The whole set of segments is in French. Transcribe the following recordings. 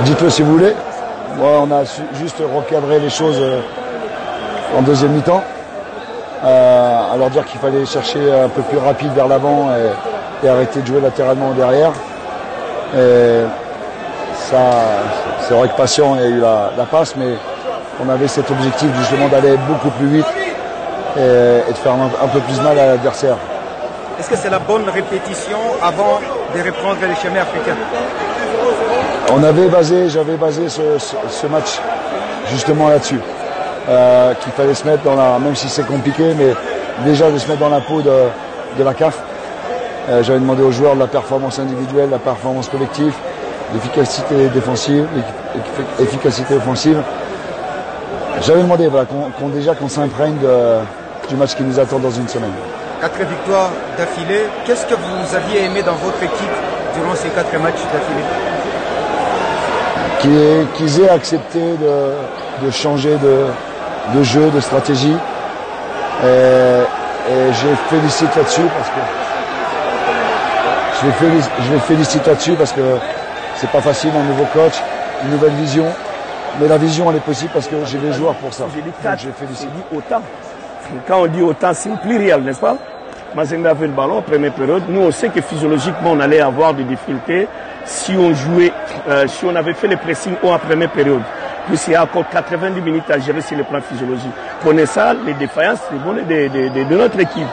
Dites-le si vous voulez. Ouais, on a juste recadré les choses en deuxième mi-temps. À leur dire qu'il fallait chercher un peu plus rapide vers l'avant et arrêter de jouer latéralement derrière. Et ça, c'est vrai que Patient a eu la passe, mais on avait cet objectif justement d'aller beaucoup plus vite et de faire un peu plus mal à l'adversaire. Est-ce que c'est la bonne répétition avant de reprendre les chemins africains? J'avais basé ce match justement là-dessus. Qu'il fallait se mettre dans même si c'est compliqué, mais déjà de se mettre dans la peau de la CAF. J'avais demandé aux joueurs de la performance individuelle, de la performance collective, l'efficacité défensive, l'efficacité offensive. J'avais demandé voilà, qu'on s'imprègne du match qui nous attend dans une semaine. 4 victoires d'affilée. Qu'est-ce que vous aviez aimé dans votre équipe durant ces 4 matchs d'affilée? Qu'ils aient accepté de changer de jeu, de stratégie. Et je les félicite là-dessus parce que c'est pas facile, un nouveau coach, une nouvelle vision. Mais la vision, elle est possible parce que j'ai des joueurs pour ça. J'ai dit 4, j'ai dit autant. Quand on dit autant, c'est pluriel, n'est-ce pas? Mazembe avait le ballon en première période. Nous, on sait que physiologiquement, on allait avoir des difficultés si on jouait, si on avait fait le pressing en première période. Puis il y a encore 90 minutes à gérer sur le plan physiologique. Prenez ça, les défaillances de notre équipe.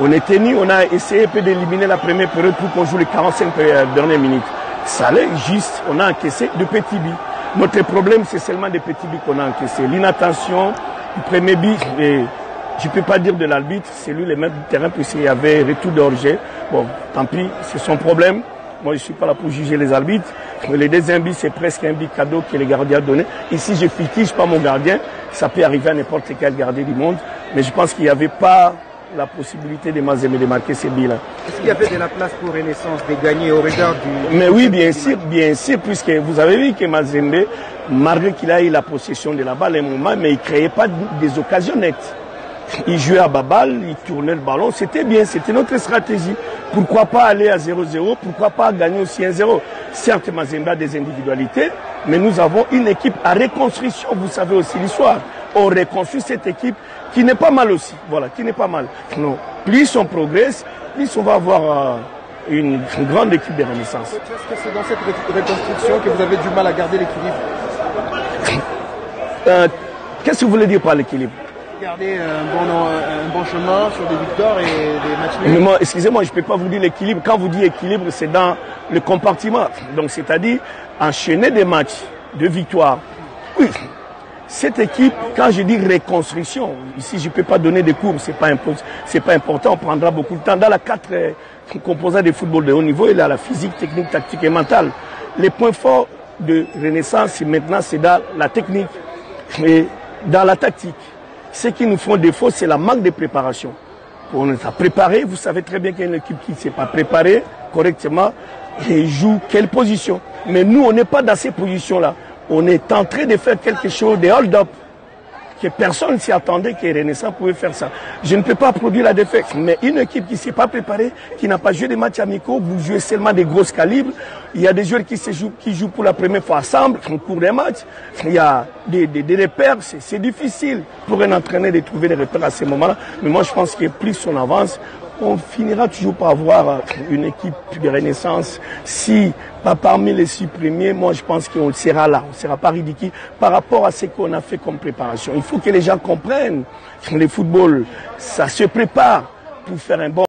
On est tenu, on a essayé un peu d'éliminer la première période pour qu'on joue les 45 dernières minutes. Ça allait juste, on a encaissé de petits billes. Notre problème, c'est seulement des petits billes qu'on a encaissés. L'inattention, le premier but, et je ne peux pas dire de l'arbitre, c'est lui le maître du terrain puisqu'il y avait retour d'orgé. Bon, tant pis, c'est son problème. Moi, je ne suis pas là pour juger les arbitres. Le deuxième but, c'est presque un but cadeau que le gardien a donné. Ici, je ne fige pas mon gardien. Ça peut arriver à n'importe quel gardien du monde. Mais je pense qu'il n'y avait pas la possibilité de Mazembe de marquer ces buts-là. Est-ce qu'il y avait de la place pour Renaissance de gagner au regard du... Mais oui, bien sûr, puisque vous avez vu que Mazembe, malgré qu'il a eu la possession de la balle à un moment, mais il ne créait pas des occasions nettes. Il jouait à balle, il tournait le ballon, c'était bien, c'était notre stratégie. Pourquoi pas aller à 0-0, pourquoi pas gagner aussi 1-0? Certes, Mazembe a des individualités, mais nous avons une équipe à reconstruction, vous savez aussi l'histoire. On reconstruit cette équipe qui n'est pas mal aussi, voilà, qui n'est pas mal. Non. Plus on progresse, plus on va avoir une grande équipe de Renaissance. Est-ce que c'est dans cette reconstruction que vous avez du mal à garder l'équilibre? Qu'est-ce que vous voulez dire par l'équilibre? Garder un bon chemin sur des victoires et des matchs nuls. Excusez-moi, je ne peux pas vous dire l'équilibre. Quand vous dites équilibre, c'est dans le compartiment. Donc, c'est-à-dire enchaîner des matchs de victoires. Oui, cette équipe, quand je dis reconstruction, ici, je ne peux pas donner des cours, c'est pas important, on prendra beaucoup de temps. Dans la 4 composants de football de haut niveau, il y a la physique, technique, tactique et mentale. Les points forts de Renaissance, maintenant, c'est dans la technique et dans la tactique. Ce qui nous font défaut, c'est la manque de préparation. On est à préparer, vous savez très bien qu'il y a une équipe qui ne s'est pas préparée correctement et joue quelle position. Mais nous, on n'est pas dans ces positions-là. On est en train de faire quelque chose de hold-up, que personne ne s'y attendait que Renaissance pouvait faire ça. Je ne peux pas produire la défaite, mais une équipe qui ne s'est pas préparée, qui n'a pas joué des matchs amicaux, vous jouez seulement des grosses calibres. Il y a des joueurs qui jouent pour la première fois ensemble, au cours des matchs. Il y a des repères, c'est difficile pour un entraîneur de trouver des repères à ce moment-là. Mais moi, je pense que plus on avance, on finira toujours par avoir une équipe de Renaissance. Si pas parmi les 6 premiers, moi je pense qu'on sera là, on ne sera pas ridicule par rapport à ce qu'on a fait comme préparation. Il faut que les gens comprennent que le football, ça se prépare pour faire un bon